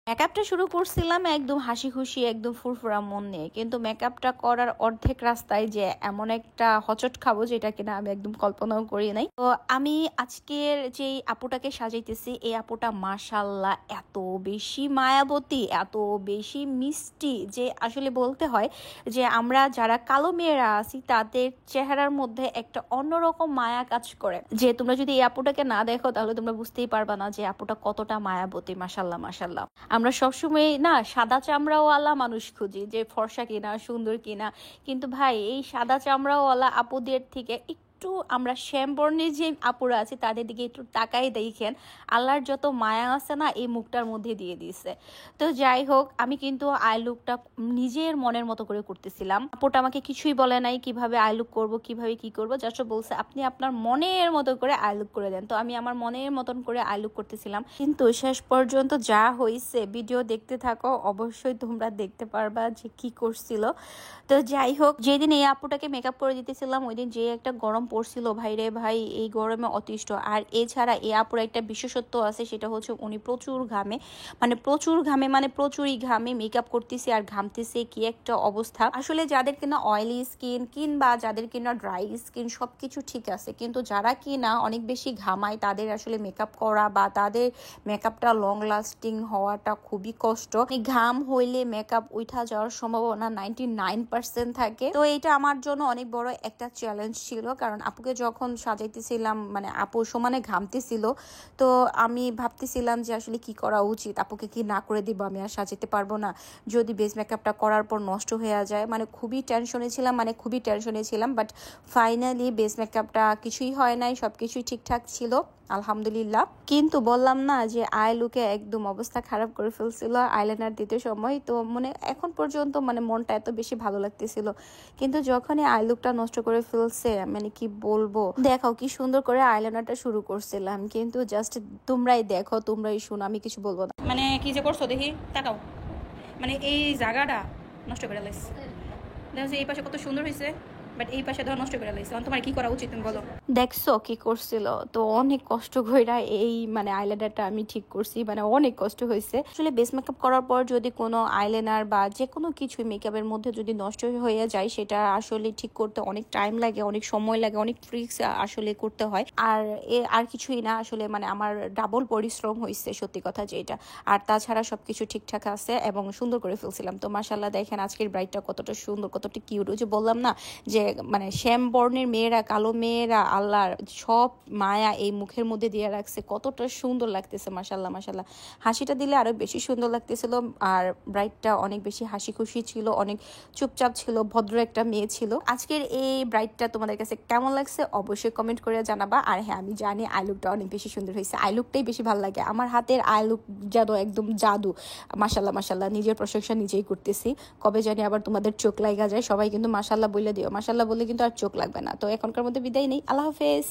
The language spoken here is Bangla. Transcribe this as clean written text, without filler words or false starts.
মেকআপটা শুরু করছিলাম একদম হাসি খুশি একদম ফুরফুরা মন নিয়ে, কিন্তু মেকআপটা করার অর্ধেক রাস্তায় যে এমন একটা হোঁচট খাবো যেটা কিনা আমি একদম কল্পনাও করি নাই। তো আমি আজকের যে আপুটাকে সাজাইতেছি, এই আপুটা মাশাল্লাহ এত বেশি মায়াবতী, এত বেশি মিষ্টি যে আসলে বলতে হয় যে আমরা যারা কালো মেয়েরা আছি তাদের চেহারার মধ্যে একটা অন্যরকম মায়া কাজ করে। যে তোমরা যদি এই আপুটাকে না দেখো তাহলে তোমরা বুঝতেই পারবা না যে আপুটা কতটা মায়াবতী। মাশাল্লাহ মাশাল্লাহ। আমরা সবসময় না সাদা চামড়াওয়ালা মানুষ খুঁজি যে ফর্সা কিনা সুন্দর কিনা, কিন্তু ভাই এই সাদা চামড়াওয়ালা আপুদের থেকে একটু আমরা শ্যামবর্ণের যে আপুরা আছে তাদের দিকে একটু তাকাই দেখেন, আল্লাহর যত মায়া আছে না এই মুখটার মধ্যে দিয়ে দিয়েছে। তো যাই হোক, আমি কিন্তু আই লুকটা নিজের মনের মতো করে করতেছিলাম। আপুটা আমাকে কিছুই বলে নাই কিভাবে আই লুক করবো, কিভাবে কি করবো, জাস্ট বলছে আপনি আপনার মনের মতো করে আই লুক করে দেন। তো আমি আমার মনের মতন করে আই লুক করতেছিলাম, কিন্তু শেষ পর্যন্ত যা হয়েছে ভিডিও দেখতে থাকো, অবশ্যই তোমরা দেখতে পারবা যে কি করছিল। তো যাই হোক, যেদিন এই আপুটাকে মেকআপ করে দিতেছিলাম ওই দিন যে একটা গরম পড়ছিল ভাই রে ভাই, এই গরমে অতিষ্ঠ। আর এছাড়া এই আপুর একটা বিশেষত্ব আছে, সেটা হচ্ছে উনি প্রচুর ঘামে, মানে প্রচুর ঘামে, মানে প্রচুরই ঘামে। মেকআপ করতেছে আর ঘামতেছে, কি একটা অবস্থা। আসলে যাদের কিনা অয়েলি স্কিন কিংবা যাদের কিনা ড্রাই স্কিন সবকিছু ঠিক আছে, কিন্তু যারা কিনা অনেক বেশি ঘামায় তাদের আসলে মেকআপ করা বা তাদের মেকআপটা লং লাস্টিং হওয়াটা খুবই কষ্ট। ঘাম হইলে মেকআপ উঠা যাওয়ার সম্ভাবনা 99% থাকে। তো এটা আমার জন্য অনেক বড় একটা চ্যালেঞ্জ ছিল, কারণ আপুকে যখন সাজাইতেছিলাম মানে আপু সমানে ঘামতেছিল, তো আমি ভাবতেছিলাম যে আসলে কি করা উচিত, আপুকে কি না করে দিব, আমি আর সাজাতে পারবো না যদি বেস মেকআপটা করার পর নষ্ট হয়ে যায়। মানে খুবই টেনশনে ছিলাম, বাট ফাইনালি বেস মেকআপটা কিছুই হয় নাই, সবকিছুই ঠিকঠাক ছিল আলহামদুলিল্লাহ। কিন্তু বললাম না যে আই লুকে একদম অবস্থা খারাপ করে ফেলছিল আইলাইনার দিতে সময়। তো মানে এখন পর্যন্ত মানে মনটা এত বেশি ভালো লাগতেছিল, কিন্তু যখনই আই লুকটা নষ্ট করে ফেলছে মানে কি বলবো। দেখো কি সুন্দর করে আইলাইনারটা শুরু করছিলাম, কিন্তু জাস্ট তোমরাই দেখো, তোমরাই শোনো, আমি কিছু বলবো না। মানে কি যে করছো দেখি তাকাও, মানে এই জায়গাটা নষ্ট করে লাইছে। দেখো যে এই পাশে কত সুন্দর হয়েছে, বাট এই পাশে ধর নষ্ট করে লাইছে। তোমার কি করা উচিত তুমি বলো। দেখছো কি করছিল, তো অনেক কষ্ট কইরা এই মানে আইলাইনারটা আমি ঠিক করছি, মানে অনেক কষ্ট হয়েছে। আসলে বেস মেকআপ করার পর যদি কোনো আইলাইনার বা যে কোনো কিছু মেকআপের মধ্যে যদি নষ্ট হয়ে যায়, সেটা আসলে ঠিক করতে অনেক টাইম লাগে, অনেক সময় লাগে, অনেক ট্রিক্স আসলে করতে হয়। আর কিছুই না, আসলে মানে আমার ডাবল পরিশ্রম হয়েছে সত্যি কথা যেটা। আর তাছাড়া সবকিছু ঠিকঠাক আছে এবং সুন্দর করে ফেলছিলাম। তো মাশাল্লাহ দেখেন আজকের ব্রাইডটা কতটা সুন্দর, কতটা কিউট। ওই যে বললাম না যে মানে শ্যাম বর্ণের মেয়েরা, কালো মেয়েরা আল্লাহর সব মায়া এই মুখের মধ্যে দিয়ে রাখছে, কতটা সুন্দর লাগতেছে। মাশাল্লাহ মাশাল্লাহ, হাসিটা দিলে আরো বেশি সুন্দর লাগতেছিল। আর ব্রাইডটা অনেক বেশি হাসি খুশি ছিল, অনেক চুপচাপ ছিল, ভদ্র একটা মেয়ে ছিল। আজকের এই ব্রাইডটা তোমাদের কাছে কেমন লাগছে অবশ্যই কমেন্ট করে জানাবা। আর হ্যাঁ, আমি জানি আই লুকটা অনেক বেশি সুন্দর হয়েছে, আই লুকটাই বেশি ভালো লাগে আমার। হাতের আই লুক জাদু, একদম জাদু। মাশাল্লাহ মাশাল্লাহ, নিজের প্রশংসা নিজেই করতেছি। কবে জানি আবার তোমাদের চোখ লাগা যায়। সবাই কিন্তু মাশাল্লাহ বলে দিও, মাশাল্লাহ বললে কিন্তু আর চোখ লাগবে না। তো এখনকার মধ্যে বিদায় নেই, আল্লাহ হাফেজ।